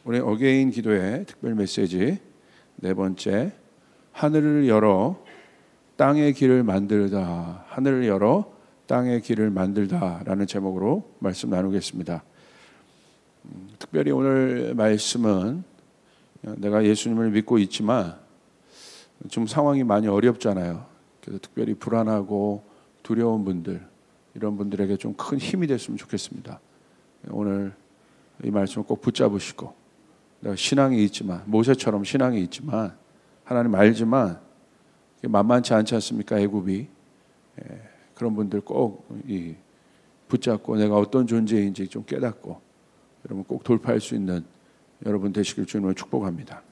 우리 어게인 기도의 특별 메시지 네 번째, 하늘을 열어 땅의 길을 만들다. 하늘을 열어 땅의 길을 만들다라는 제목으로 말씀 나누겠습니다. 특별히 오늘 말씀은 내가 예수님을 믿고 있지만 지금 상황이 많이 어렵잖아요. 그래서 특별히 불안하고 두려운 분들, 이런 분들에게 좀 큰 힘이 됐으면 좋겠습니다. 오늘 이 말씀을 꼭 붙잡으시고, 내가 신앙이 있지만, 모세처럼 신앙이 있지만 하나님 알지만 만만치 않지 않습니까? 애굽이. 그런 분들 꼭 붙잡고 내가 어떤 존재인지 좀 깨닫고 여러분 꼭 돌파할 수 있는 여러분 되시길 주님을 축복합니다.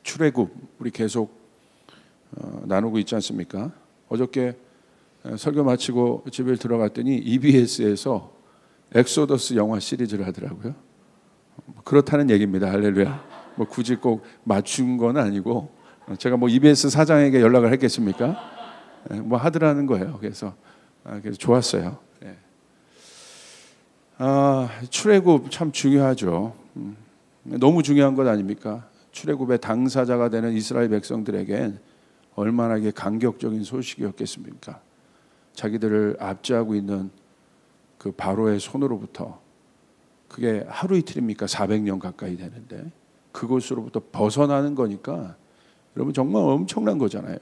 출애굽 우리 계속 나누고 있지 않습니까? 어저께 설교 마치고 집에 들어갔더니 EBS에서 엑소더스 영화 시리즈를 하더라고요. 그렇다는 얘기입니다. 할렐루야. 뭐 굳이 꼭 맞춘 건 아니고 제가 뭐 EBS 사장에게 연락을 했겠습니까? 뭐 하더라는 거예요. 그래서 좋았어요. 출애굽 참 중요하죠. 너무 중요한 것 아닙니까? 출애굽의 당사자가 되는 이스라엘 백성들에겐 얼마나 이게 감격적인 소식이었겠습니까? 자기들을 압제하고 있는 그 바로의 손으로부터, 그게 하루 이틀입니까? 400년 가까이 되는데 그곳으로부터 벗어나는 거니까 여러분 정말 엄청난 거잖아요.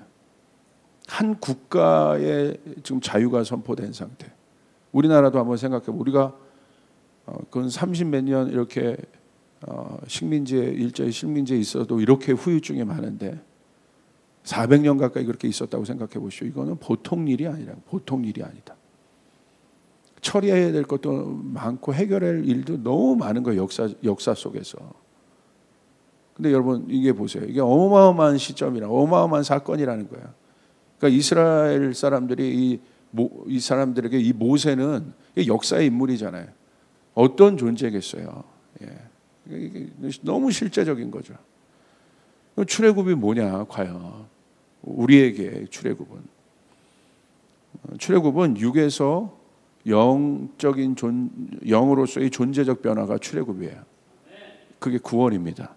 한 국가에 지금 자유가 선포된 상태. 우리나라도 한번 생각해 보면 우리가 그건 30몇 년 이렇게 식민지에 일제히 식민지에 있어도 이렇게 후유증이 많은데 400년 가까이 그렇게 있었다고 생각해 보시오. 이거는 보통 일이 아니라 보통 일이 아니다. 처리해야 될 것도 많고 해결할 일도 너무 많은 거예요. 역사 속에서. 근데 여러분 이게 보세요. 이게 어마어마한 시점이라 어마어마한 사건이라는 거예요. 그러니까 이스라엘 사람들이 이 사람들에게 이 모세는 역사의 인물이잖아요. 어떤 존재겠어요. 이게 너무 실제적인 거죠. 출애굽이 뭐냐 과연 우리에게 출애굽은 육에서 영적인 영으로서의 존재적 변화가 출애굽이에요. 그게 구원입니다.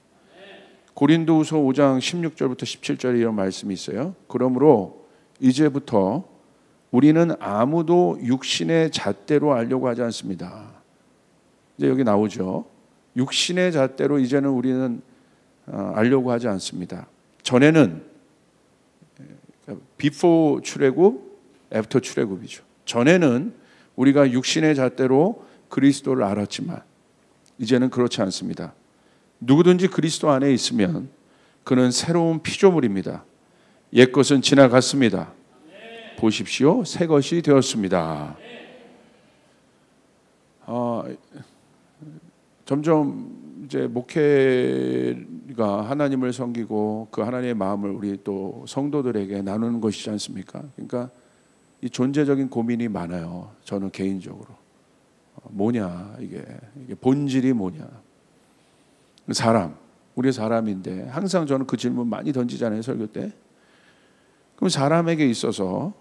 고린도후서 5장 16절부터 17절에 이런 말씀이 있어요. 그러므로 이제부터 우리는 아무도 육신의 잣대로 알려고 하지 않습니다. 이제 여기 나오죠. 육신의 잣대로 이제는 우리는 알려고 하지 않습니다. 전에는 before 출애굽, after 출애굽이죠. 전에는 우리가 육신의 잣대로 그리스도를 알았지만 이제는 그렇지 않습니다. 누구든지 그리스도 안에 있으면 그는 새로운 피조물입니다. 옛것은 지나갔습니다. 보십시오, 새 것이 되었습니다. 점점 이제 목회가 하나님을 섬기고 그 하나님의 마음을 우리 또 성도들에게 나누는 것이지 않습니까? 그러니까 이 존재적인 고민이 많아요. 저는 개인적으로 뭐냐 이게 본질이 뭐냐? 우리 사람인데 항상 저는 그 질문 많이 던지잖아요, 설교 때. 그럼 사람에게 있어서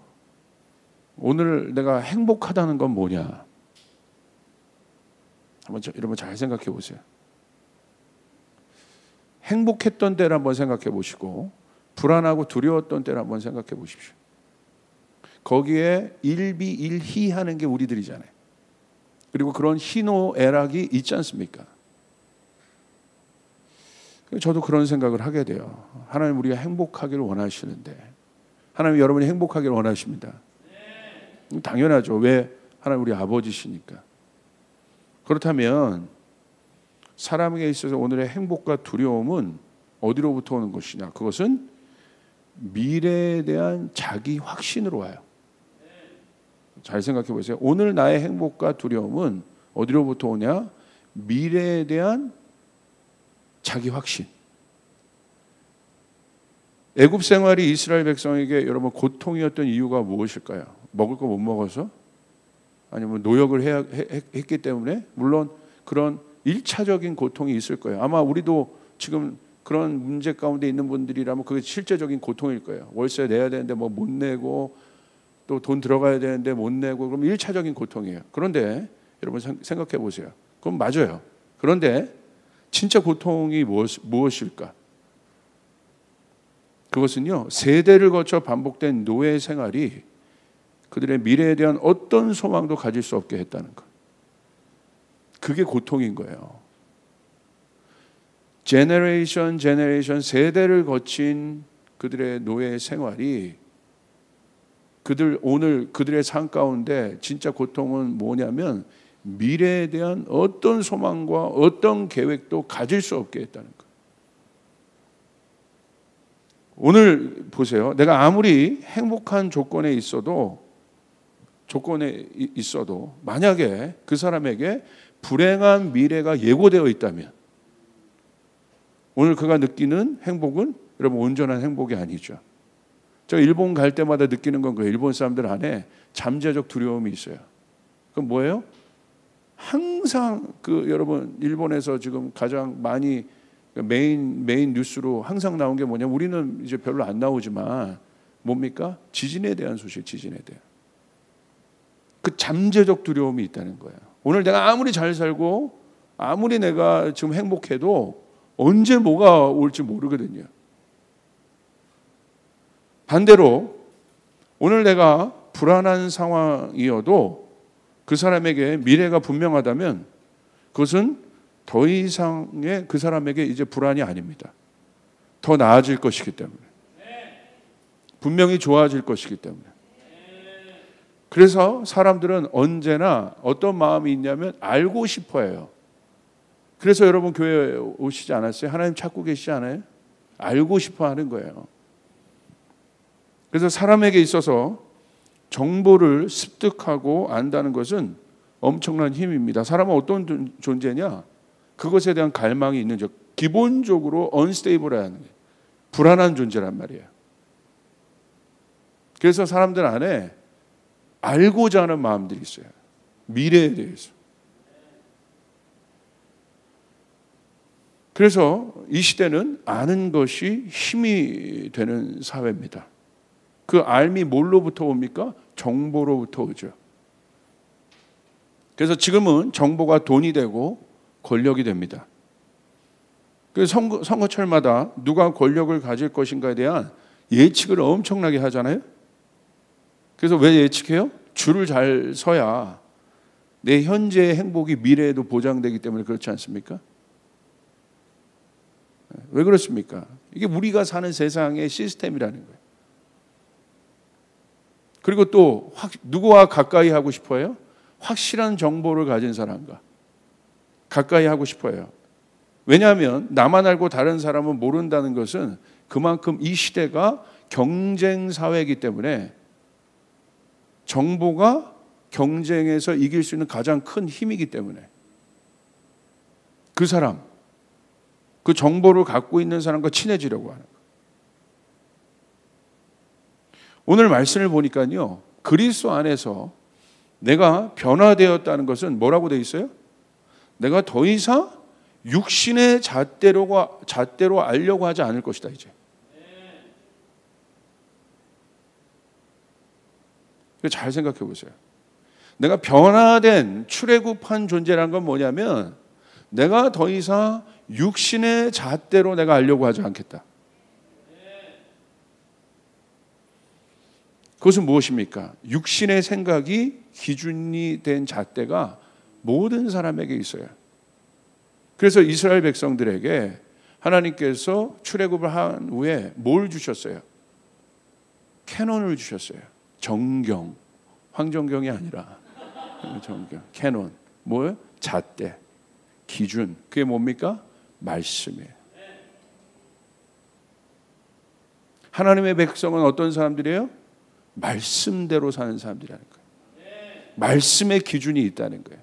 오늘 내가 행복하다는 건 뭐냐? 한번 여러분 잘 생각해 보세요. 행복했던 때를 한번 생각해 보시고 불안하고 두려웠던 때를 한번 생각해 보십시오. 거기에 일비일희하는 게 우리들이잖아요. 그리고 그런 희노애락이 있지 않습니까? 저도 그런 생각을 하게 돼요. 하나님 우리가 행복하기를 원하시는데 하나님 여러분이 행복하기를 원하십니다. 당연하죠. 왜? 하나님 우리 아버지시니까. 그렇다면 사람에게 있어서 오늘의 행복과 두려움은 어디로부터 오는 것이냐? 그것은 미래에 대한 자기 확신으로 와요. 잘 생각해 보세요. 오늘 나의 행복과 두려움은 어디로부터 오냐? 미래에 대한 자기 확신. 애굽 생활이 이스라엘 백성에게 여러분 고통이었던 이유가 무엇일까요? 먹을 거 못 먹어서? 아니면 노역을 했기 때문에? 물론 그런 1차적인 고통이 있을 거예요. 아마 우리도 지금 그런 문제 가운데 있는 분들이라면 그게 실제적인 고통일 거예요. 월세 내야 되는데 뭐 못 내고 또 돈 들어가야 되는데 못 내고 그럼 1차적인 고통이에요. 그런데 여러분 생각해 보세요. 그건 맞아요. 그런데 진짜 고통이 무엇일까? 그것은요, 세대를 거쳐 반복된 노예 생활이 그들의 미래에 대한 어떤 소망도 가질 수 없게 했다는 것. 그게 고통인 거예요. 제너레이션 세대를 거친 그들의 노예 생활이 오늘 그들의 삶 가운데 진짜 고통은 뭐냐면 미래에 대한 어떤 소망과 어떤 계획도 가질 수 없게 했다는 것. 오늘 보세요. 내가 아무리 행복한 조건에 있어도 만약에 그 사람에게 불행한 미래가 예고되어 있다면 오늘 그가 느끼는 행복은 여러분 온전한 행복이 아니죠. 저 일본 갈 때마다 느끼는 건 거예요. 일본 사람들 안에 잠재적 두려움이 있어요. 그럼 뭐예요? 항상 여러분 일본에서 지금 가장 많이 메인 뉴스로 항상 나온 게 뭐냐면 우리는 이제 별로 안 나오지만 뭡니까? 지진에 대한 소식, 지진에 대한. 그 잠재적 두려움이 있다는 거예요. 오늘 내가 아무리 잘 살고 아무리 내가 지금 행복해도 언제 뭐가 올지 모르거든요. 반대로 오늘 내가 불안한 상황이어도 그 사람에게 미래가 분명하다면 그것은 더 이상의 그 사람에게 이제 불안이 아닙니다. 더 나아질 것이기 때문에. 분명히 좋아질 것이기 때문에. 그래서 사람들은 언제나 어떤 마음이 있냐면 알고 싶어 해요. 그래서 여러분 교회에 오시지 않았어요? 하나님 찾고 계시지 않아요? 알고 싶어 하는 거예요. 그래서 사람에게 있어서 정보를 습득하고 안다는 것은 엄청난 힘입니다. 사람은 어떤 존재냐? 그것에 대한 갈망이 있는 적. 기본적으로 unstable 불안한 존재란 말이에요. 그래서 사람들 안에 알고자 하는 마음들이 있어요. 미래에 대해서. 그래서 이 시대는 아는 것이 힘이 되는 사회입니다. 그 알미 뭘로부터 옵니까? 정보로부터 오죠. 그래서 지금은 정보가 돈이 되고 권력이 됩니다. 그 선거철마다 누가 권력을 가질 것인가에 대한 예측을 엄청나게 하잖아요. 그래서 왜 예측해요? 줄을 잘 서야 내 현재의 행복이 미래에도 보장되기 때문에 그렇지 않습니까? 왜 그렇습니까? 이게 우리가 사는 세상의 시스템이라는 거예요. 그리고 또 누구와 가까이 하고 싶어요? 확실한 정보를 가진 사람과 가까이 하고 싶어요. 왜냐하면 나만 알고 다른 사람은 모른다는 것은 그만큼 이 시대가 경쟁 사회이기 때문에 정보가 경쟁에서 이길 수 있는 가장 큰 힘이기 때문에 그 사람, 그 정보를 갖고 있는 사람과 친해지려고 하는 거예요. 오늘 말씀을 보니까요, 그리스도 안에서 내가 변화되었다는 것은 뭐라고 되어 있어요? 내가 더 이상 육신의 잣대로 알려고 하지 않을 것이다, 이제. 잘 생각해 보세요. 내가 변화된 출애굽한 존재라는 건 뭐냐면 내가 더 이상 육신의 잣대로 내가 알려고 하지 않겠다. 그것은 무엇입니까? 육신의 생각이 기준이 된 잣대가 모든 사람에게 있어요. 그래서 이스라엘 백성들에게 하나님께서 출애굽을 한 후에 뭘 주셨어요? 캐논을 주셨어요. 정경, 황정경이 아니라 정경, 캐논. 뭐예요? 잣대, 기준. 그게 뭡니까? 말씀이에요. 하나님의 백성은 어떤 사람들이에요? 말씀대로 사는 사람들이라는 거예요. 말씀의 기준이 있다는 거예요.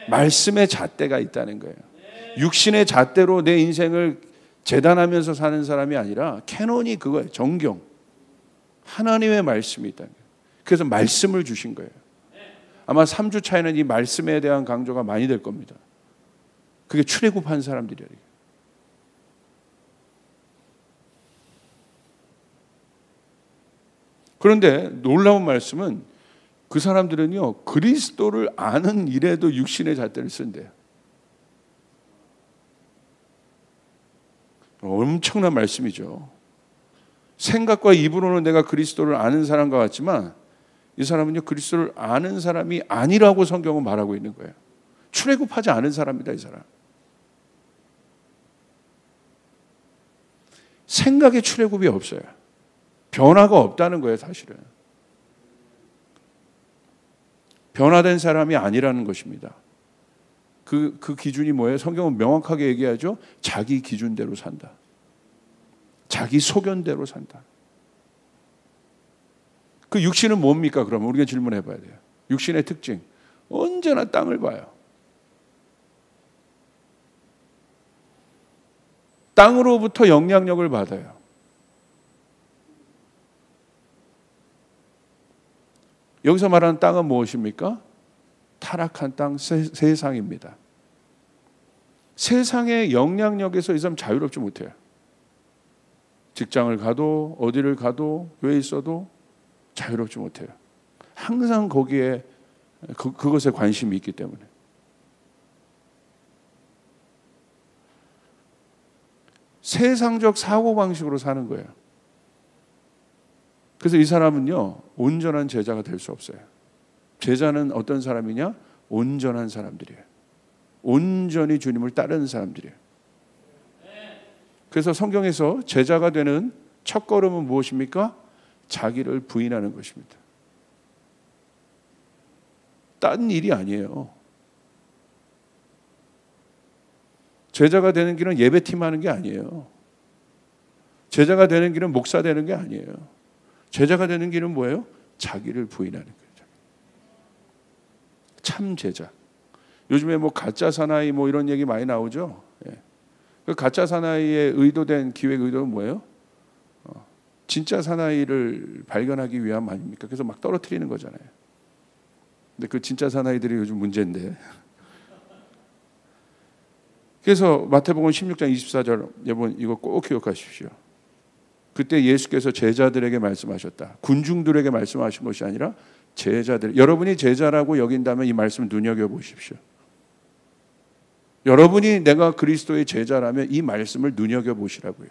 말씀의 잣대가 있다는 거예요. 육신의 잣대로 내 인생을 재단하면서 사는 사람이 아니라 캐논이 그거예요. 정경. 하나님의 말씀이 있다는 거예요. 그래서 말씀을 주신 거예요. 아마 3주 차에는 이 말씀에 대한 강조가 많이 될 겁니다. 그게 출애굽한 사람들이에요. 그런데 놀라운 말씀은 그 사람들은요, 그리스도를 아는 일에도 육신의 잣대를 쓴대요. 엄청난 말씀이죠. 생각과 입으로는 내가 그리스도를 아는 사람과 같지만 이 사람은요, 그리스도를 아는 사람이 아니라고 성경은 말하고 있는 거예요. 출애굽하지 않은 사람이다, 이 사람. 생각에 출애굽이 없어요. 변화가 없다는 거예요, 사실은. 변화된 사람이 아니라는 것입니다. 그 기준이 뭐예요? 성경은 명확하게 얘기하죠. 자기 기준대로 산다. 자기 소견대로 산다. 그 육신은 뭡니까? 그러면 우리가 질문해 봐야 돼요. 육신의 특징. 언제나 땅을 봐요. 땅으로부터 영향력을 받아요. 여기서 말하는 땅은 무엇입니까? 타락한 땅, 세상입니다. 세상의 영향력에서 이 사람 자유롭지 못해요. 직장을 가도 어디를 가도 교회에 있어도 자유롭지 못해요. 항상 거기에 그것에 관심이 있기 때문에. 세상적 사고방식으로 사는 거예요. 그래서 이 사람은요, 온전한 제자가 될 수 없어요. 제자는 어떤 사람이냐? 온전한 사람들이에요. 온전히 주님을 따르는 사람들이에요. 그래서 성경에서 제자가 되는 첫 걸음은 무엇입니까? 자기를 부인하는 것입니다. 딴 일이 아니에요. 제자가 되는 길은 예배팀 하는 게 아니에요. 제자가 되는 길은 목사 되는 게 아니에요. 제자가 되는 길은 뭐예요? 자기를 부인하는 거예요. 참 제자. 요즘에 뭐 가짜 사나이 뭐 이런 얘기 많이 나오죠. 예. 그 가짜 사나이의 의도된 기획 의도는 뭐예요? 진짜 사나이를 발견하기 위함 아닙니까? 그래서 막 떨어뜨리는 거잖아요. 근데 그 진짜 사나이들이 요즘 문제인데. 그래서 마태복음 16장 24절 여러분 이거 꼭 기억하십시오. 그때 예수께서 제자들에게 말씀하셨다. 군중들에게 말씀하신 것이 아니라 제자들. 여러분이 제자라고 여긴다면 이 말씀 눈여겨보십시오. 여러분이 내가 그리스도의 제자라면 이 말씀을 눈여겨보시라고요.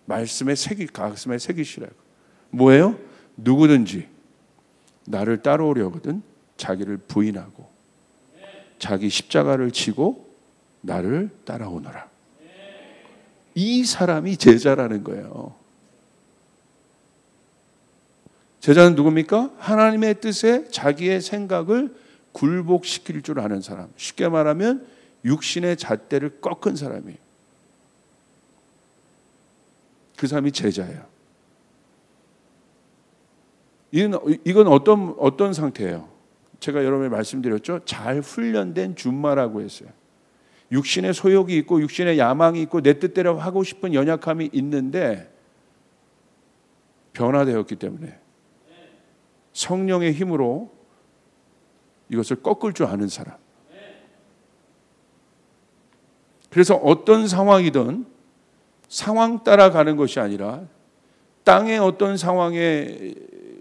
말씀에 가슴에 새기시라고. 뭐예요? 누구든지 나를 따라오려거든 자기를 부인하고 자기 십자가를 지고 나를 따라오너라. 이 사람이 제자라는 거예요. 제자는 누굽니까? 하나님의 뜻에 자기의 생각을 굴복시킬 줄 아는 사람. 쉽게 말하면 육신의 잣대를 꺾은 사람이에요. 그 사람이 제자예요. 이건 어떤 상태예요? 제가 여러분에 말씀드렸죠. 잘 훈련된 준마라고 했어요. 육신의 소욕이 있고 육신의 야망이 있고 내 뜻대로 하고 싶은 연약함이 있는데 변화되었기 때문에 성령의 힘으로 이것을 꺾을 줄 아는 사람. 그래서 어떤 상황이든 상황 따라 가는 것이 아니라 땅의 어떤 상황에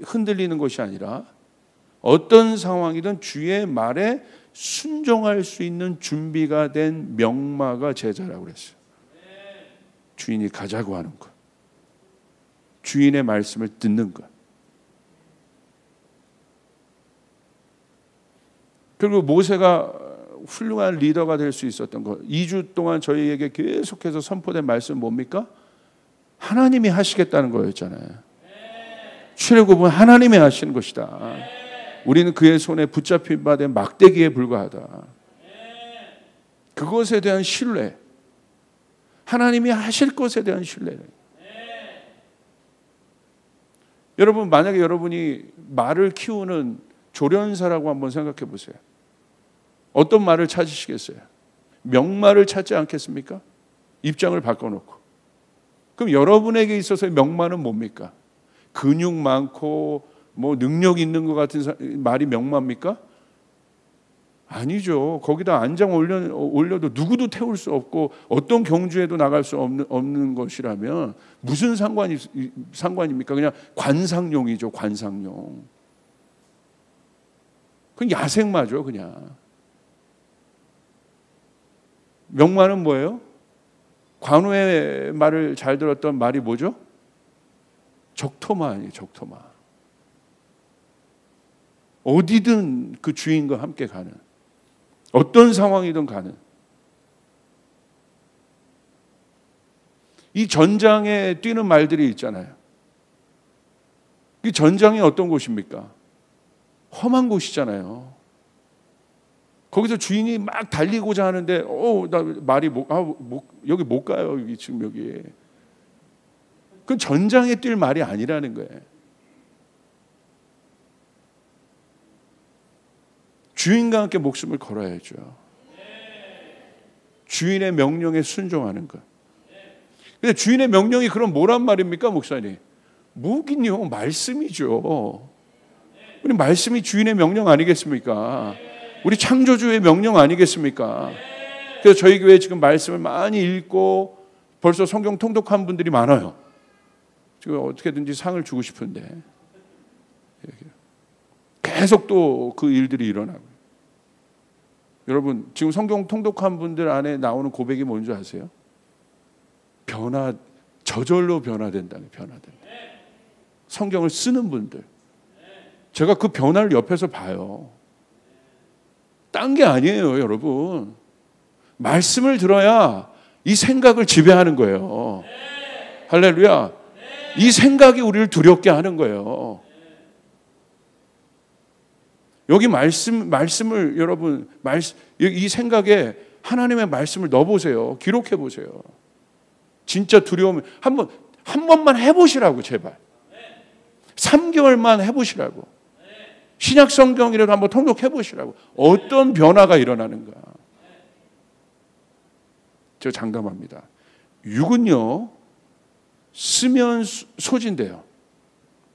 흔들리는 것이 아니라 어떤 상황이든 주의 말에 순종할 수 있는 준비가 된 명마가 제자라고 그랬어요. 주인이 가자고 하는 것. 주인의 말씀을 듣는 것. 그리고 모세가 훌륭한 리더가 될 수 있었던 것. 2주 동안 저희에게 계속해서 선포된 말씀은 뭡니까? 하나님이 하시겠다는 거였잖아요. 출애굽은 하나님이 하시는 것이다. 우리는 그의 손에 붙잡힌 바 된 막대기에 불과하다. 그것에 대한 신뢰. 하나님이 하실 것에 대한 신뢰. 여러분, 만약에 여러분이 말을 키우는 조련사라고 한번 생각해 보세요. 어떤 말을 찾으시겠어요? 명말을 찾지 않겠습니까? 입장을 바꿔놓고. 그럼 여러분에게 있어서의 명말은 뭡니까? 근육 많고 뭐 능력 있는 것 같은 말이 명마입니까? 아니죠. 거기다 안장 올려도 누구도 태울 수 없고 어떤 경주에도 나갈 수 없는 것이라면 무슨 상관입니까? 그냥 관상용이죠. 관상용. 그건 야생마죠. 그냥. 명마는 뭐예요? 관우의 말을 잘 들었던 말이 뭐죠? 적토마 아니에요, 적토마. 어디든 그 주인과 함께 가는, 어떤 상황이든 가는. 이 전장에 뛰는 말들이 있잖아요. 이 전장이 어떤 곳입니까? 험한 곳이잖아요. 거기서 주인이 막 달리고자 하는데, 나 말이 여기 못 가요. 여기 지금 여기. 그건 전장에 뛸 말이 아니라는 거예요. 주인과 함께 목숨을 걸어야죠. 주인의 명령에 순종하는 것. 근데 주인의 명령이 그럼 뭐란 말입니까, 목사님? 뭐긴요, 말씀이죠. 우리 말씀이 주인의 명령 아니겠습니까? 우리 창조주의 명령 아니겠습니까? 그래서 저희 교회에 지금 말씀을 많이 읽고 벌써 성경 통독한 분들이 많아요. 지금 어떻게든지 상을 주고 싶은데 계속 또 그 일들이 일어나고. 여러분, 지금 성경 통독한 분들 안에 나오는 고백이 뭔지 아세요? 저절로 변화된다는, 변화된다. 성경을 쓰는 분들. 제가 그 변화를 옆에서 봐요. 딴 게 아니에요, 여러분. 말씀을 들어야 이 생각을 지배하는 거예요. 할렐루야. 이 생각이 우리를 두렵게 하는 거예요. 여기 말씀을 여러분, 이 생각에 하나님의 말씀을 넣어보세요. 기록해보세요. 진짜 두려우면 한 번만 해보시라고, 제발. 3개월만 해보시라고. 신약 성경이라도 한번 통독해보시라고. 어떤 변화가 일어나는가. 저 장담합니다. 육은요, 쓰면 소진돼요.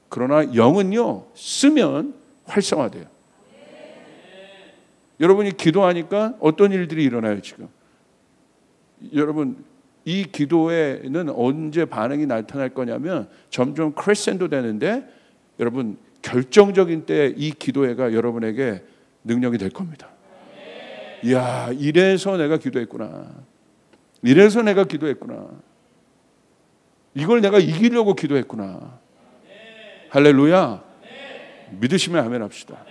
그러나 영은요, 쓰면 활성화돼요. 여러분이 기도하니까 어떤 일들이 일어나요, 지금? 여러분, 이 기도에는 언제 반응이 나타날 거냐면 점점 크레센도 되는데, 여러분, 결정적인 때 이 기도회가 여러분에게 능력이 될 겁니다. 이야, 이래서 내가 기도했구나. 이래서 내가 기도했구나. 이걸 내가 이기려고 기도했구나. 할렐루야. 믿으시면 아멘 합시다.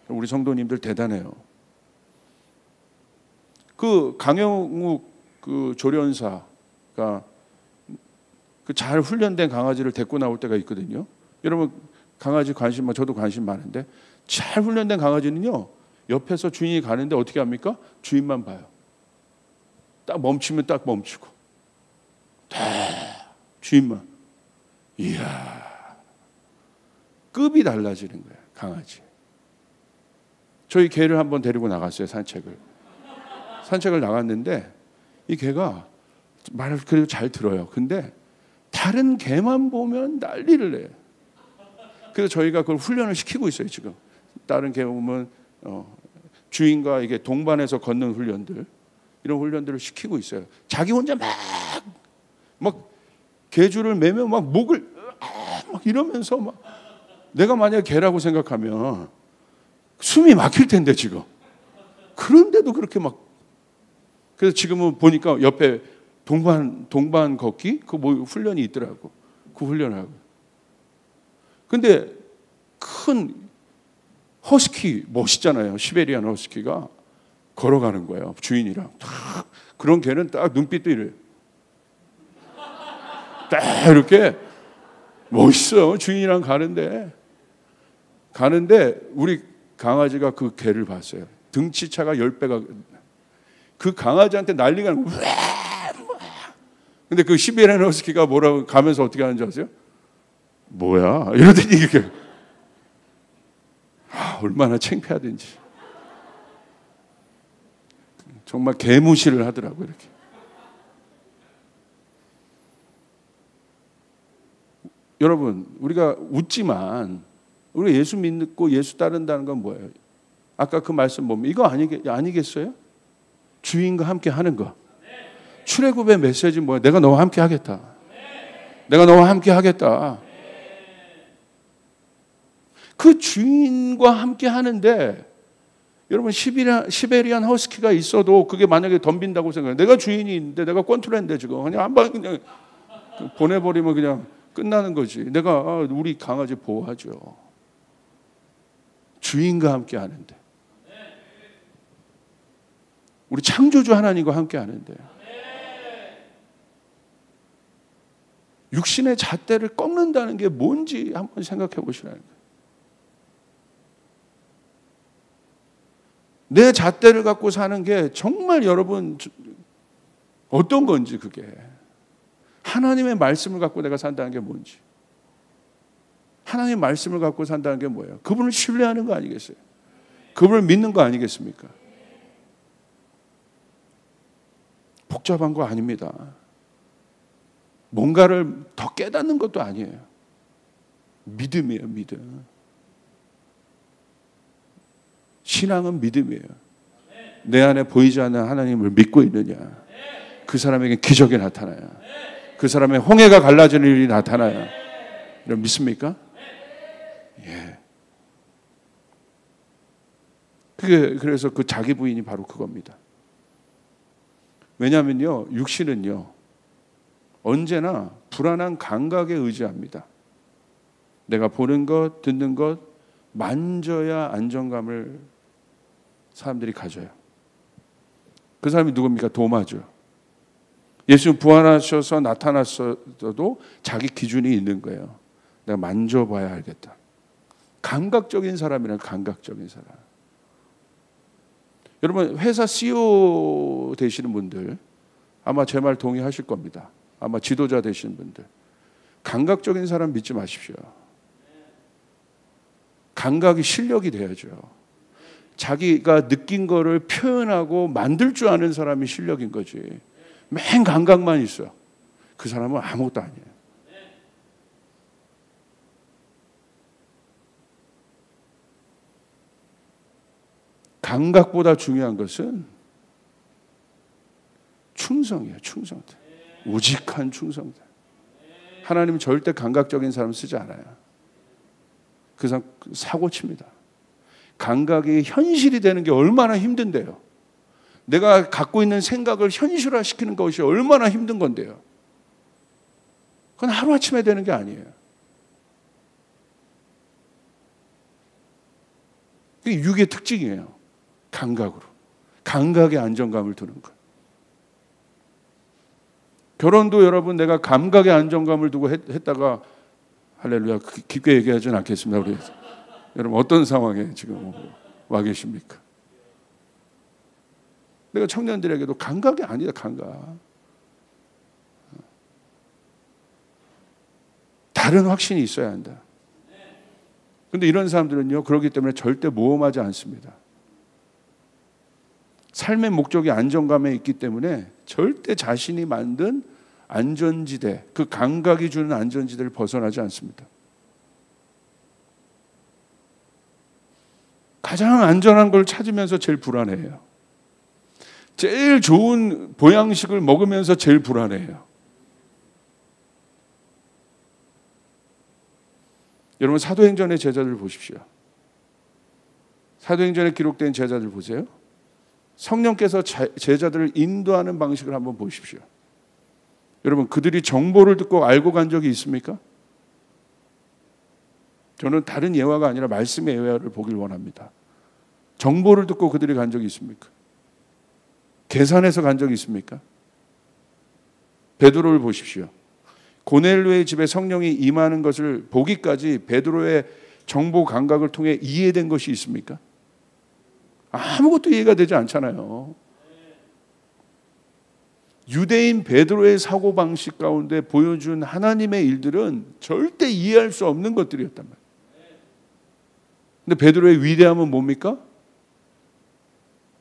우리 성도님들 대단해요. 그 강영욱 그 조련사가 그 잘 훈련된 강아지를 데리고 나올 때가 있거든요. 여러분, 강아지 관심, 저도 관심 많은데, 잘 훈련된 강아지는요, 옆에서 주인이 가는데 어떻게 합니까? 주인만 봐요. 딱 멈추면 딱 멈추고, 주인만. 이야, 급이 달라지는 거예요, 강아지. 저희 개를 한번 데리고 나갔어요, 산책을 나갔는데, 이 개가 말을 그래도 잘 들어요. 근데 다른 개만 보면 난리를 내요. 그래서 저희가 그걸 훈련을 시키고 있어요, 지금. 다른 개 보면 주인과 이게 동반해서 걷는 훈련들, 이런 훈련들을 시키고 있어요. 자기 혼자 막 개줄을 매면 막 목을 막 이러면서 막, 내가 만약에 개라고 생각하면 숨이 막힐 텐데 지금. 그런데도 그렇게 막. 그래서 지금은 보니까 옆에 동반 걷기 그 뭐 훈련이 있더라고. 그 훈련을 하고. 근데 큰 허스키 멋있잖아요. 시베리안 허스키가 걸어가는 거예요. 주인이랑. 그런 개는 딱 눈빛도 이래요. 딱 이렇게 멋있어요. 주인이랑 가는데 우리 강아지가 그 개를 봤어요. 등치차가 10배가. 그 강아지한테 난리가 나고. 근데 그 시베리안 허스키가 뭐라고 가면서 어떻게 하는지 아세요? 뭐야? 이러더니 이렇게. 얼마나 창피하든지. 정말 개무시를 하더라고요, 이렇게. 여러분, 우리가 웃지만 우리가 예수 믿고 예수 따른다는 건 뭐예요? 아까 그 말씀 보면 이거 아니겠어요? 주인과 함께 하는 거. 출애굽의 메시지는 뭐예요? 내가 너와 함께 하겠다. 내가 너와 함께 하겠다. 그 주인과 함께 하는데 여러분 시베리안 허스키가 있어도 그게 만약에 덤빈다고 생각해요. 내가 주인이 있는데 내가 컨트롤인데 지금 그냥 한 방 그냥 보내버리면 그냥 끝나는 거지. 내가 우리 강아지 보호하죠. 주인과 함께 하는데, 우리 창조주 하나님과 함께 하는데, 육신의 잣대를 꺾는다는 게 뭔지 한번 생각해 보시라는 거예요. 내 잣대를 갖고 사는 게 정말 여러분 어떤 건지, 그게 하나님의 말씀을 갖고 내가 산다는 게 뭔지, 하나님의 말씀을 갖고 산다는 게 뭐예요? 그분을 신뢰하는 거 아니겠어요? 그분을 믿는 거 아니겠습니까? 복잡한 거 아닙니다. 뭔가를 더 깨닫는 것도 아니에요. 믿음이에요, 믿음. 신앙은 믿음이에요. 내 안에 보이지 않는 하나님을 믿고 있느냐, 그 사람에게 기적이 나타나야, 그 사람의 홍해가 갈라지는 일이 나타나야. 여러분 믿습니까? 예. 그래서 그 자기 부인이 바로 그겁니다. 왜냐하면요, 육신은요 언제나 불안한 감각에 의지합니다. 내가 보는 것, 듣는 것, 만져야 안정감을 사람들이 가져요. 그 사람이 누굽니까? 도마죠. 예수님 부활하셔서 나타났어도 자기 기준이 있는 거예요. 내가 만져봐야 알겠다. 감각적인 사람이란 감각적인 사람. 여러분 회사 CEO 되시는 분들 아마 제 말 동의하실 겁니다. 아마 지도자 되시는 분들, 감각적인 사람 믿지 마십시오. 감각이 실력이 돼야죠. 자기가 느낀 거를 표현하고 만들 줄 아는 사람이 실력인 거지. 맨 감각만 있어요. 그 사람은 아무것도 아니에요. 감각보다 중요한 것은 충성이에요. 충성들. 우직한 충성들. 하나님은 절대 감각적인 사람 쓰지 않아요. 그 사람 사고칩니다. 감각이 현실이 되는 게 얼마나 힘든데요. 내가 갖고 있는 생각을 현실화시키는 것이 얼마나 힘든 건데요. 그건 하루아침에 되는 게 아니에요. 그게 육의 특징이에요. 감각으로. 감각의 안정감을 두는 것. 결혼도 여러분 내가 감각의 안정감을 두고 했다가 할렐루야 깊게 얘기하지는 않겠습니다. 우리 여러분 어떤 상황에 지금 와 계십니까? 내가 청년들에게도 감각이 아니다. 감각. 다른 확신이 있어야 한다. 그런데 이런 사람들은요 그렇기 때문에 절대 모험하지 않습니다. 삶의 목적이 안정감에 있기 때문에 절대 자신이 만든 안전지대, 그 감각이 주는 안전지대를 벗어나지 않습니다. 가장 안전한 걸 찾으면서 제일 불안해요. 제일 좋은 보양식을 먹으면서 제일 불안해요. 여러분 사도행전의 제자들 보십시오. 사도행전에 기록된 제자들 보세요. 성령께서 제자들을 인도하는 방식을 한번 보십시오. 여러분 그들이 정보를 듣고 알고 간 적이 있습니까? 저는 다른 예화가 아니라 말씀의 예화를 보길 원합니다. 정보를 듣고 그들이 간 적이 있습니까? 계산해서 간 적이 있습니까? 베드로를 보십시오. 고넬료의 집에 성령이 임하는 것을 보기까지 베드로의 정보 감각을 통해 이해된 것이 있습니까? 아무것도 이해가 되지 않잖아요. 유대인 베드로의 사고방식 가운데 보여준 하나님의 일들은 절대 이해할 수 없는 것들이었단 말이에요. 근데 베드로의 위대함은 뭡니까?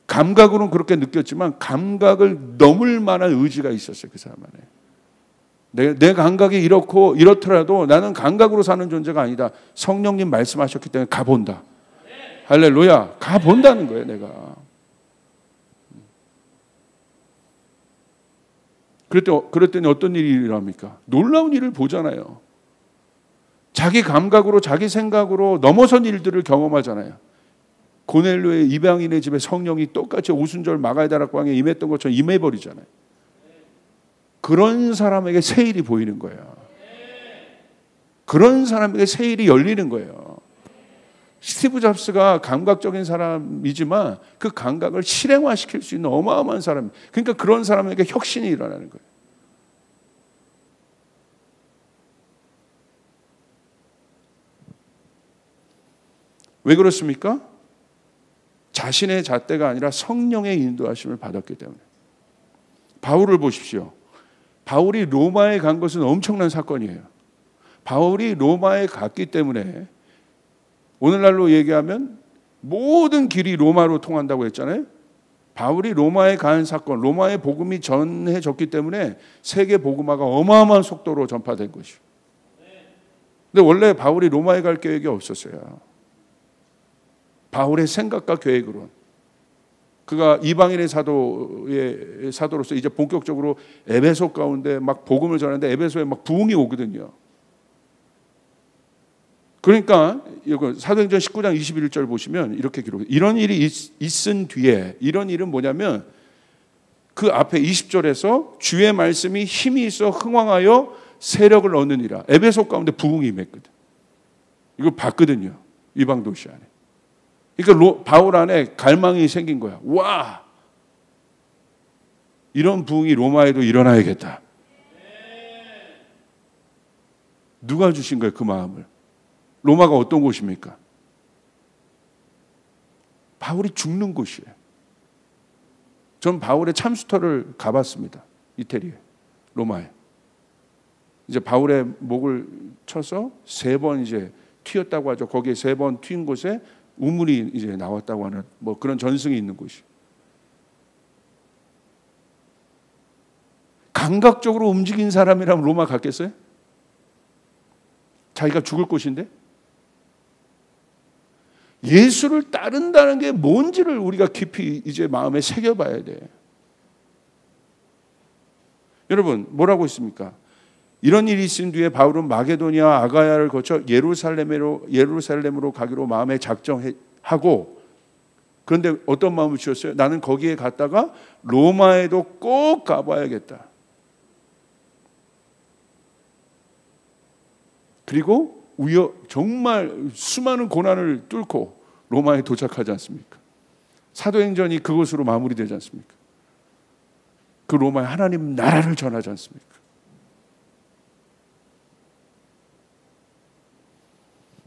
감각으로는 그렇게 느꼈지만 감각을 넘을 만한 의지가 있었어요. 그 사람 안에. 내 감각이 이렇더라도 나는 감각으로 사는 존재가 아니다. 성령님 말씀하셨기 때문에 가본다. 할렐루야. 가본다는 거예요. 내가. 그랬더니 어떤 일이 일어납니까? 놀라운 일을 보잖아요. 자기 감각으로 자기 생각으로 넘어선 일들을 경험하잖아요. 고넬료의 이방인의 집에 성령이 똑같이 오순절 마가다락방에 임했던 것처럼 임해버리잖아요. 그런 사람에게 세일이 보이는 거예요. 그런 사람에게 세일이 열리는 거예요. 스티브 잡스가 감각적인 사람이지만 그 감각을 실행화시킬 수 있는 어마어마한 사람. 그러니까 그런 사람에게 혁신이 일어나는 거예요. 왜 그렇습니까? 자신의 잣대가 아니라 성령의 인도하심을 받았기 때문에. 바울을 보십시오. 바울이 로마에 간 것은 엄청난 사건이에요. 바울이 로마에 갔기 때문에 오늘날로 얘기하면 모든 길이 로마로 통한다고 했잖아요. 바울이 로마에 간 사건, 로마의 복음이 전해졌기 때문에 세계 복음화가 어마어마한 속도로 전파된 것이죠. 근데 원래 바울이 로마에 갈 계획이 없었어요. 바울의 생각과 계획으로 그가 이방인의 사도로서 이제 본격적으로 에베소 가운데 막 복음을 전하는데 에베소에 막 부흥이 오거든요. 그러니까 사도행전 19장 21절 보시면 이렇게 기록해요. 이런 일이 있은 뒤에, 이런 일은 뭐냐면 그 앞에 20절에서 주의 말씀이 힘이 있어 흥왕하여 세력을 얻느니라. 에베소 가운데 부흥이 임했거든. 이걸 봤거든요. 이방 도시 안에. 그러니까 바울 안에 갈망이 생긴 거야. 와! 이런 부흥이 로마에도 일어나야겠다. 누가 주신 거예요, 그 마음을? 로마가 어떤 곳입니까? 바울이 죽는 곳이에요. 전 바울의 참수터를 가봤습니다. 이태리에, 로마에. 이제 바울의 목을 쳐서 3번 이제 튀었다고 하죠. 거기에 3번 튀은 곳에 우물이 이제 나왔다고 하는 뭐 그런 전승이 있는 곳이. 감각적으로 움직인 사람이라면 로마 갔겠어요? 자기가 죽을 곳인데? 예수를 따른다는 게 뭔지를 우리가 깊이 이제 마음에 새겨봐야 돼. 여러분, 뭐라고 했습니까? 이런 일이 있은 뒤에 바울은 마게도니아 아가야를 거쳐 예루살렘으로 가기로 마음에 작정하고, 그런데 어떤 마음을 주었어요? 나는 거기에 갔다가 로마에도 꼭 가봐야겠다. 그리고 정말 수많은 고난을 뚫고 로마에 도착하지 않습니까? 사도행전이 그것으로 마무리되지 않습니까? 그 로마의 하나님 나라를 전하지 않습니까?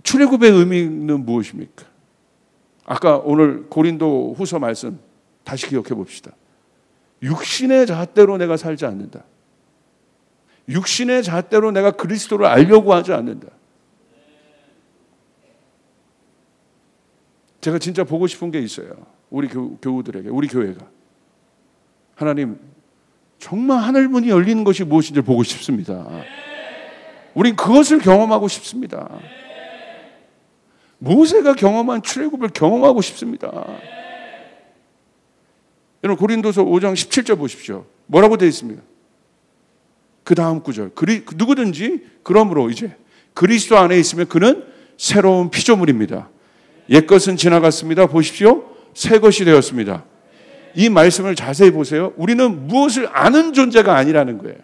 출애굽의 의미는 무엇입니까? 아까 오늘 고린도 후서 말씀 다시 기억해 봅시다. 육신의 잣대로 내가 살지 않는다. 육신의 잣대로 내가 그리스도를 알려고 하지 않는다. 제가 진짜 보고 싶은 게 있어요. 우리 교우들에게, 우리 교회가. 하나님, 정말 하늘문이 열리는 것이 무엇인지 보고 싶습니다. 우린 그것을 경험하고 싶습니다. 모세가 경험한 출애굽을 경험하고 싶습니다. 여러분, 고린도서 5장 17절 보십시오. 뭐라고 되어 있습니까? 그 다음 구절. 누구든지 그러므로 이제 그리스도 안에 있으면 그는 새로운 피조물입니다. 옛것은 지나갔습니다. 보십시오. 새 것이 되었습니다. 이 말씀을 자세히 보세요. 우리는 무엇을 아는 존재가 아니라는 거예요.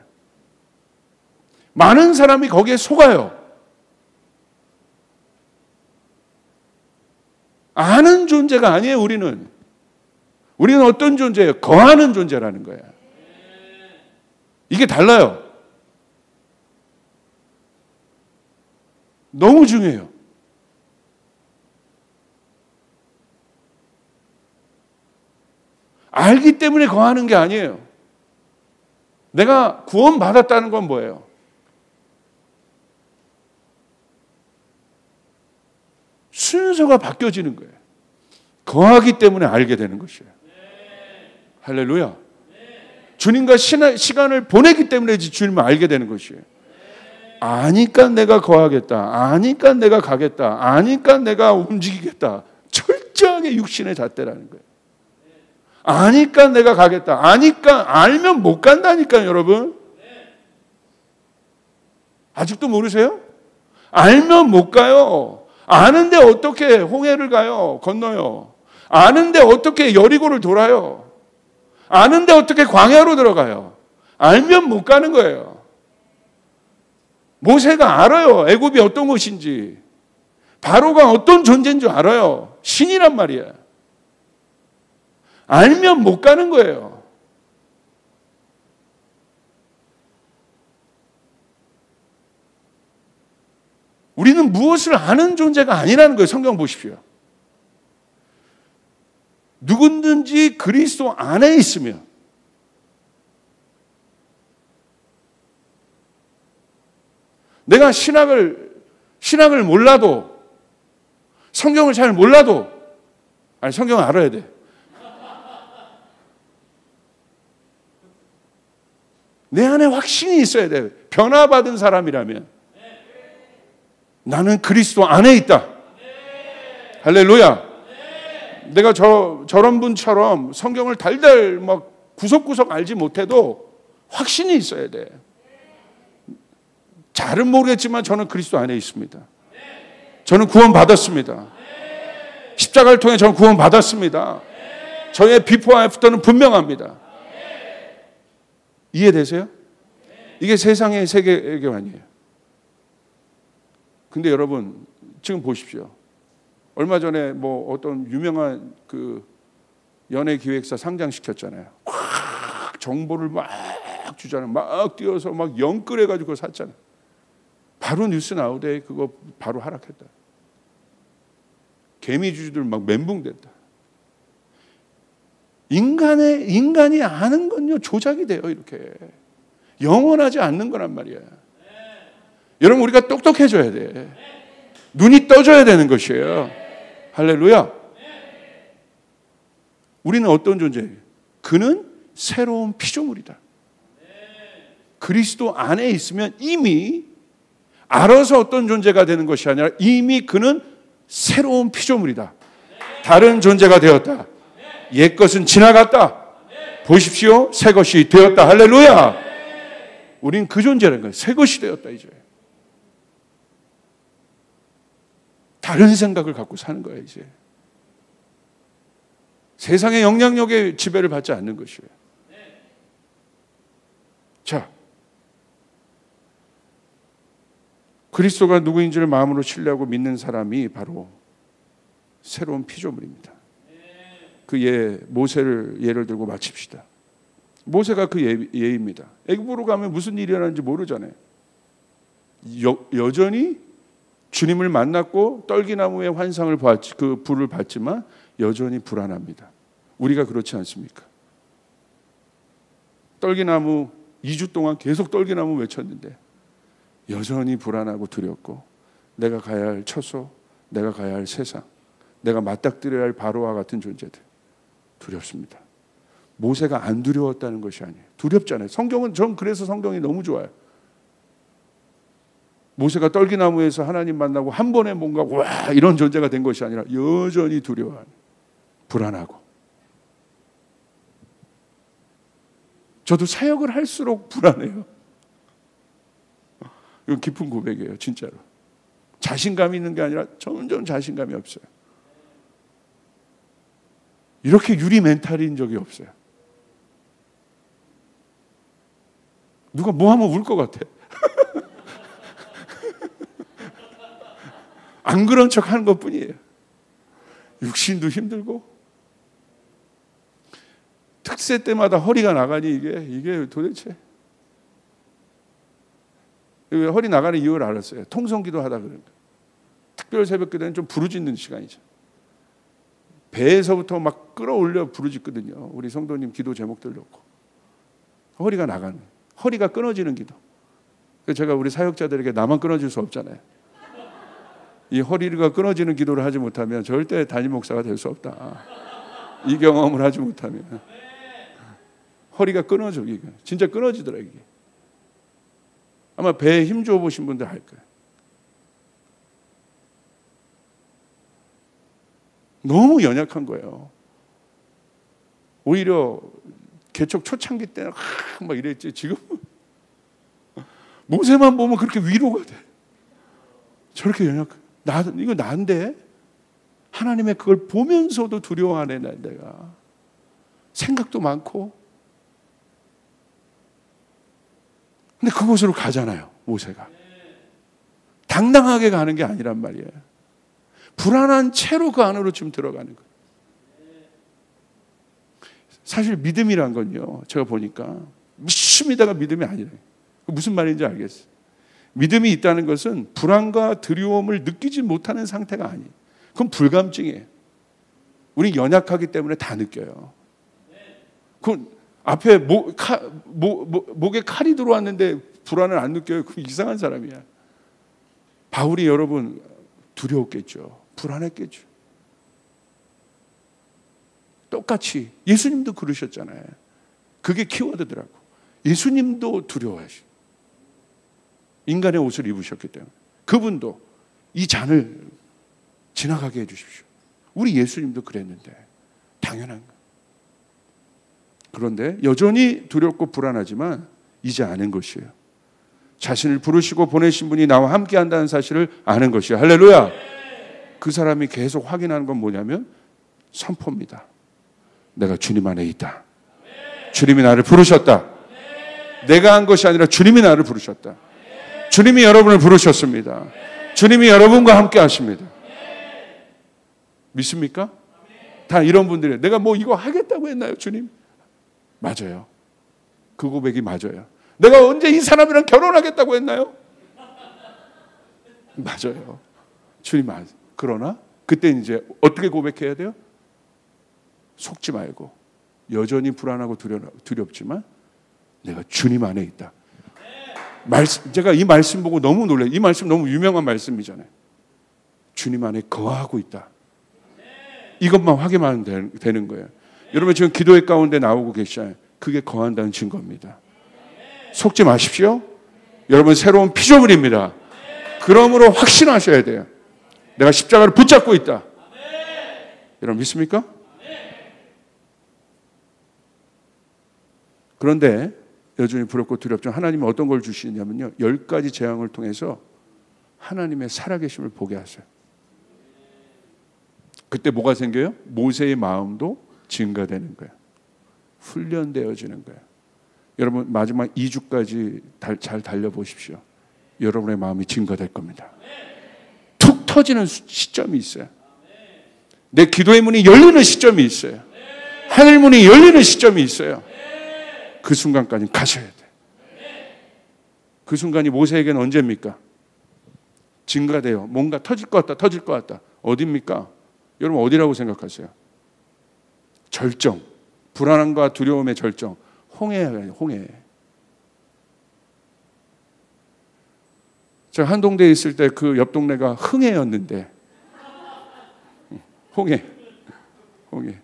많은 사람이 거기에 속아요. 아는 존재가 아니에요, 우리는. 우리는 어떤 존재예요? 거하는 존재라는 거예요. 이게 달라요. 너무 중요해요. 알기 때문에 거하는 게 아니에요. 내가 구원받았다는 건 뭐예요? 순서가 바뀌어지는 거예요. 거하기 때문에 알게 되는 것이에요. 할렐루야. 주님과 시간을 보내기 때문에 주님을 알게 되는 것이에요. 아니까 내가 거하겠다. 아니까 내가 가겠다. 아니까 내가 움직이겠다. 철저하게 육신의 잣대라는 거예요. 아니까 내가 가겠다. 아니까, 알면 못 간다니까요, 여러분. 아직도 모르세요? 알면 못 가요. 아는데 어떻게 홍해를 가요? 건너요. 아는데 어떻게 여리고를 돌아요? 아는데 어떻게 광야로 들어가요? 알면 못 가는 거예요. 모세가 알아요. 애굽이 어떤 곳인지. 바로가 어떤 존재인 줄 알아요. 신이란 말이에요. 알면 못 가는 거예요. 우리는 무엇을 아는 존재가 아니라는 거예요. 성경 보십시오. 누구든지 그리스도 안에 있으면 내가 신학을 몰라도 성경을 잘 몰라도 성경을 알아야 돼. 내 안에 확신이 있어야 돼. 변화받은 사람이라면 나는 그리스도 안에 있다. 할렐루야. 내가 저런 분처럼 성경을 달달 막 구석구석 알지 못해도 확신이 있어야 돼. 잘은 모르겠지만 저는 그리스도 안에 있습니다. 저는 구원받았습니다. 십자가를 통해 저는 구원받았습니다. 저의 비포 애프터는 분명합니다. 이해되세요? 이게 세상의 세계관이에요. 근데 여러분 지금 보십시오. 얼마 전에 뭐 어떤 유명한 그 연예 기획사 상장시켰잖아요. 막 정보를 막 주잖아요. 막 뛰어서 막 영끌해가지고 그거 샀잖아요. 바로 뉴스 나오대. 그거 바로 하락했다. 개미주주들 막 멘붕됐다. 인간이 아는 건요 조작이 돼요. 이렇게 영원하지 않는 거란 말이야. 여러분 우리가 똑똑해져야 돼. 눈이 떠져야 되는 것이에요. 할렐루야. 우리는 어떤 존재예요? 그는 새로운 피조물이다. 그리스도 안에 있으면 이미 알아서 어떤 존재가 되는 것이 아니라 이미 그는 새로운 피조물이다. 다른 존재가 되었다. 옛것은 지나갔다. 보십시오. 새 것이 되었다. 할렐루야. 우린 그 존재라는 거예요. 새 것이 되었다 이제. 다른 생각을 갖고 사는 거예요 이제. 세상의 영향력에 지배를 받지 않는 것이에요. 자, 그리스도가 누구인지를 마음으로 신뢰하고 믿는 사람이 바로 새로운 피조물입니다. 그 모세를 예를 들고 마칩시다. 모세가 그 예입니다. 애굽으로 가면 무슨 일이 일어나는지 모르잖아요. 여전히 주님을 만났고 떨기나무의 환상을 그 불을 봤지만 여전히 불안합니다. 우리가 그렇지 않습니까? 떨기나무 2주 동안 계속 떨기나무 외쳤는데 여전히 불안하고 두렵고 내가 가야 할 처소, 내가 가야 할 세상, 내가 맞닥뜨려야 할 바로와 같은 존재들 두렵습니다. 모세가 안 두려웠다는 것이 아니에요. 두렵잖아요. 전 그래서 성경이 너무 좋아요. 모세가 떨기나무에서 하나님 만나고 한 번에 뭔가 와 이런 존재가 된 것이 아니라 여전히 두려워하는, 불안하고. 저도 사역을 할수록 불안해요. 이건 깊은 고백이에요. 진짜로. 자신감이 있는 게 아니라 점점 자신감이 없어요. 이렇게 유리 멘탈인 적이 없어요. 누가 뭐 하면 울 것 같아. 안 그런 척 하는 것 뿐이에요. 육신도 힘들고 특세 때마다 허리가 나가니 이게 도대체 허리 나가는 이유를 알았어요. 통성기도 하다 그러니까. 특별 새벽 기도는 좀 부르짖는 시간이죠. 배에서부터 막 끌어올려 부르짖거든요. 우리 성도님 기도 제목들 놓고 허리가 나가는, 허리가 끊어지는 기도. 그래서 제가 우리 사역자들에게 나만 끊어질 수 없잖아요. 이 허리가 끊어지는 기도를 하지 못하면 절대 담임 목사가 될 수 없다. 이 경험을 하지 못하면 허리가 끊어져. 이게 진짜 끊어지더라 이게. 아마 배에 힘 줘 보신 분들 알 거예요. 너무 연약한 거예요. 오히려 개척 초창기 때는 막 이랬지. 지금 모세만 보면 그렇게 위로가 돼. 저렇게 연약한. 이거 난데 하나님의 그걸 보면서도 두려워하네 내가. 생각도 많고. 근데 그곳으로 가잖아요, 모세가. 당당하게 가는 게 아니란 말이에요. 불안한 채로 그 안으로 지금 들어가는 거예요. 사실 믿음이란 건요, 제가 보니까 믿음이다가 믿음이 아니래요. 무슨 말인지 알겠어요. 믿음이 있다는 것은 불안과 두려움을 느끼지 못하는 상태가 아니에요. 그건 불감증이에요. 우리 연약하기 때문에 다 느껴요. 그 앞에 목에 칼이 들어왔는데 불안을 안 느껴요. 그 이상한 사람이야. 바울이 여러분 두려웠겠죠. 불안했겠죠. 똑같이 예수님도 그러셨잖아요. 그게 키워드더라고. 예수님도 두려워하시. 인간의 옷을 입으셨기 때문에 그분도 이 잔을 지나가게 해주십시오. 우리 예수님도 그랬는데 당연한 거. 그런데 여전히 두렵고 불안하지만 이제 아는 것이에요. 자신을 부르시고 보내신 분이 나와 함께 한다는 사실을 아는 것이에요. 할렐루야. 그 사람이 계속 확인하는 건 뭐냐면 선포입니다. 내가 주님 안에 있다. 주님이 나를 부르셨다. 내가 한 것이 아니라 주님이 나를 부르셨다. 주님이 여러분을 부르셨습니다. 주님이 여러분과 함께 하십니다. 믿습니까? 다 이런 분들이에요. 내가 뭐 이거 하겠다고 했나요, 주님? 맞아요. 그 고백이 맞아요. 내가 언제 이 사람이랑 결혼하겠다고 했나요? 맞아요. 주님 맞아요. 그러나 그때 이제 어떻게 고백해야 돼요? 속지 말고 여전히 불안하고 두렵지만 내가 주님 안에 있다. 제가 이 말씀 보고 너무 놀라요. 이 말씀 너무 유명한 말씀이잖아요. 주님 안에 거하고 있다. 이것만 확인하면 되는 거예요. 여러분 지금 기도의 가운데 나오고 계시잖아요. 그게 거한다는 증거입니다. 속지 마십시오. 여러분 새로운 피조물입니다. 그러므로 확신하셔야 돼요. 내가 십자가를 붙잡고 있다. 여러분 믿습니까? 그런데 여전히 부럽고 두렵지만 하나님은 어떤 걸 주시냐면요, 10가지 재앙을 통해서 하나님의 살아계심을 보게 하세요. 그때 뭐가 생겨요? 모세의 마음도 증가되는 거예요. 훈련되어지는 거예요. 여러분 마지막 2주까지 잘 달려보십시오. 여러분의 마음이 증가될 겁니다. 툭 터지는 시점이 있어요. 내 기도의 문이 열리는 시점이 있어요. 하늘 문이 열리는 시점이 있어요. 그 순간까지 가셔야 돼요. 그 순간이 모세에게는 언제입니까? 증가돼요. 뭔가 터질 것 같다. 터질 것 같다. 어디입니까? 여러분 어디라고 생각하세요? 절정. 불안함과 두려움의 절정. 홍해예요. 홍해. 제가 한동대에 있을 때 그 옆 동네가 흥해였는데 홍해. 홍해.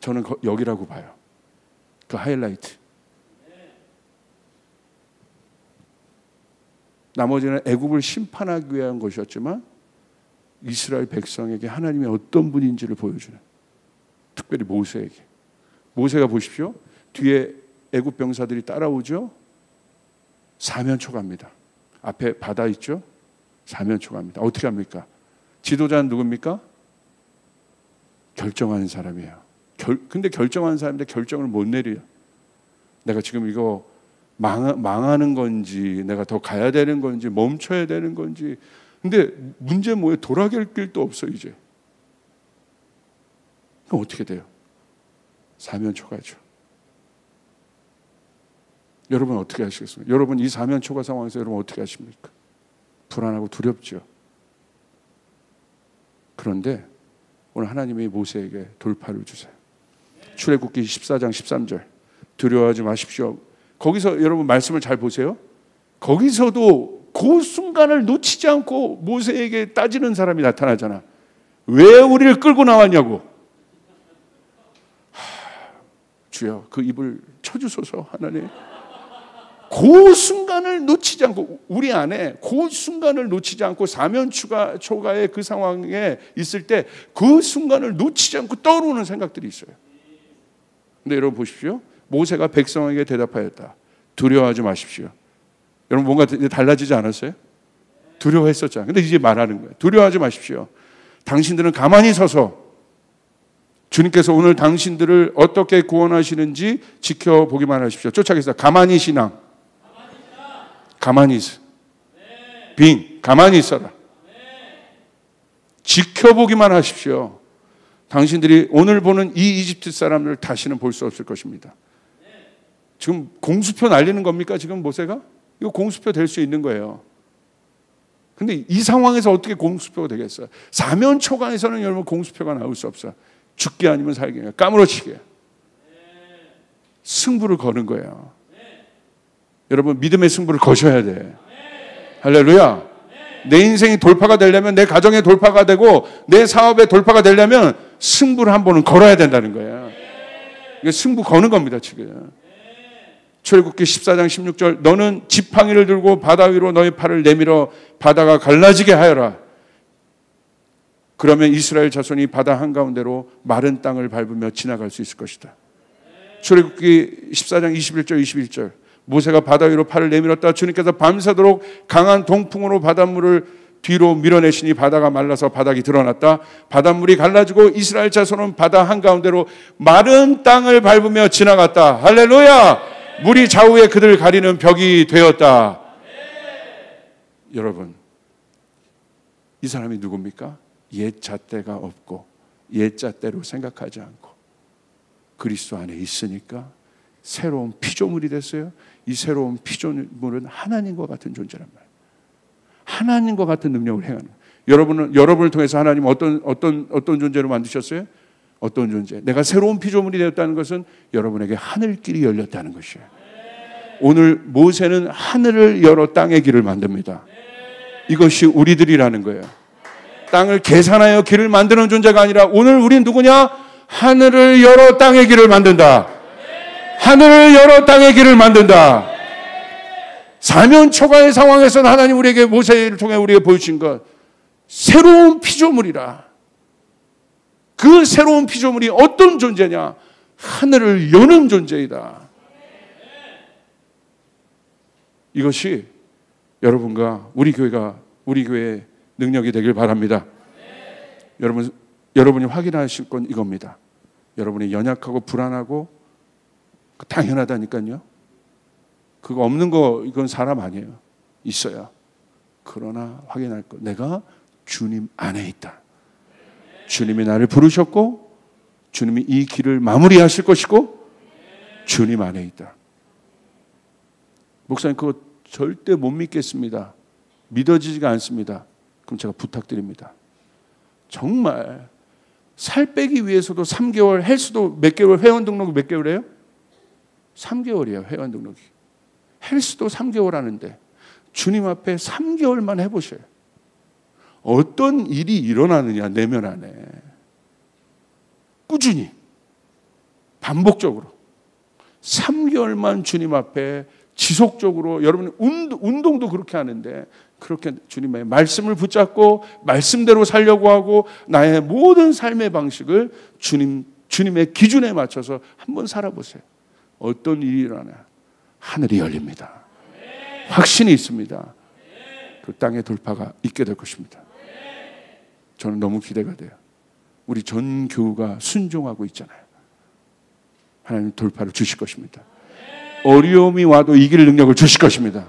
저는 여기라고 봐요. 그 하이라이트. 나머지는 애굽을 심판하기 위한 것이었지만 이스라엘 백성에게 하나님이 어떤 분인지를 보여주는, 특별히 모세에게. 모세가 보십시오. 뒤에 애굽 병사들이 따라오죠. 사면초 갑니다. 앞에 바다 있죠. 사면초 갑니다. 어떻게 합니까? 지도자는 누굽니까? 결정하는 사람이에요. 근데 결정하는 사람인데 결정을 못 내려요. 내가 지금 이거 망하는 건지, 내가 더 가야 되는 건지, 멈춰야 되는 건지. 근데 문제는 뭐예요? 돌아갈 길도 없어 이제. 그럼 어떻게 돼요? 사면초 가죠. 여러분 어떻게 하시겠습니까? 여러분 이 사면초가 상황에서 여러분 어떻게 하십니까? 불안하고 두렵죠. 그런데 오늘 하나님이 모세에게 돌파를 주세요. 출애굽기 14장 13절. 두려워하지 마십시오. 거기서 여러분 말씀을 잘 보세요. 거기서도 그 순간을 놓치지 않고 모세에게 따지는 사람이 나타나잖아. 왜 우리를 끌고 나왔냐고. 주여 그 입을 쳐주소서. 하나님 그 순간을 놓치지 않고, 우리 안에 그 순간을 놓치지 않고 사면초가의 그 상황에 있을 때 그 순간을 놓치지 않고 떠오르는 생각들이 있어요. 근데 여러분 보십시오. 모세가 백성에게 대답하였다. 두려워하지 마십시오. 여러분 뭔가 달라지지 않았어요? 두려워했었잖아요. 근데 이제 말하는 거예요. 두려워하지 마십시오. 당신들은 가만히 서서 주님께서 오늘 당신들을 어떻게 구원하시는지 지켜보기만 하십시오. 쫓아가겠습니다. 가만히 신앙. 가만히 있어. 가만히 있어라. 지켜보기만 하십시오. 당신들이 오늘 보는 이 이집트 사람들을 다시는 볼 수 없을 것입니다. 지금 공수표 날리는 겁니까? 지금 모세가? 이거 공수표 될 수 있는 거예요. 근데 이 상황에서 어떻게 공수표가 되겠어요? 사면초가에서는 여러분 공수표가 나올 수 없어요. 죽게 아니면 살게, 까무러치게. 승부를 거는 거예요. 여러분 믿음의 승부를 거셔야 돼. 할렐루야. 내 인생이 돌파가 되려면, 내 가정의 돌파가 되고 내 사업의 돌파가 되려면 승부를 한 번은 걸어야 된다는 거예요. 이게 승부 거는 겁니다 지금. 출애굽기 14장 16절 너는 지팡이를 들고 바다 위로 너의 팔을 내밀어 바다가 갈라지게 하여라. 그러면 이스라엘 자손이 바다 한가운데로 마른 땅을 밟으며 지나갈 수 있을 것이다. 출애굽기 14장 21절 21절 모세가 바다 위로 팔을 내밀었다. 주님께서 밤새도록 강한 동풍으로 바닷물을 뒤로 밀어내시니 바다가 말라서 바닥이 드러났다. 바닷물이 갈라지고 이스라엘 자손은 바다 한가운데로 마른 땅을 밟으며 지나갔다. 할렐루야. 물이 좌우에 그들을 가리는 벽이 되었다. 여러분, 이 사람이 누굽니까? 옛 잣대가 없고 옛 잣대로 생각하지 않고 그리스도 안에 있으니까 새로운 피조물이 됐어요. 이 새로운 피조물은 하나님과 같은 존재란 말이에요. 하나님과 같은 능력을 행하는 거예요. 여러분을 통해서 하나님 어떤 존재로 만드셨어요? 어떤 존재? 내가 새로운 피조물이 되었다는 것은 여러분에게 하늘길이 열렸다는 것이에요. 오늘 모세는 하늘을 열어 땅의 길을 만듭니다. 이것이 우리들이라는 거예요. 땅을 계산하여 길을 만드는 존재가 아니라 오늘 우린 누구냐? 하늘을 열어 땅의 길을 만든다. 하늘을 열어 땅의 길을 만든다. 사면초가의 상황에서는 하나님 우리에게 모세를 통해 우리에게 보여주신 것 새로운 피조물이라. 그 새로운 피조물이 어떤 존재냐? 하늘을 여는 존재이다. 이것이 여러분과 우리 교회의 능력이 되길 바랍니다. 여러분이 확인하실 건 이겁니다. 여러분이 연약하고 불안하고 당연하다니까요. 그거 없는 거 이건 사람 아니에요. 있어요. 그러나 확인할 것, 내가 주님 안에 있다. 주님이 나를 부르셨고 주님이 이 길을 마무리하실 것이고 주님 안에 있다. 목사님 그거 절대 못 믿겠습니다. 믿어지지가 않습니다. 그럼 제가 부탁드립니다. 정말 살 빼기 위해서도 3개월, 헬스도 몇 개월, 회원 등록이 몇 개월이에요? 3개월이에요. 회원 등록이. 헬스도 3개월 하는데 주님 앞에 3개월만 해보셔요. 어떤 일이 일어나느냐 내면 안에. 꾸준히 반복적으로 3개월만 주님 앞에 지속적으로. 여러분 운동도 그렇게 하는데 그렇게 주님의 말씀을 붙잡고 말씀대로 살려고 하고 나의 모든 삶의 방식을 주님의 기준에 맞춰서 한번 살아보세요. 어떤 일이 일어나냐? 하늘이 열립니다. 확신이 있습니다. 그 땅의 돌파가 있게 될 것입니다. 저는 너무 기대가 돼요. 우리 전 교우가 순종하고 있잖아요. 하나님 돌파를 주실 것입니다. 어려움이 와도 이길 능력을 주실 것입니다.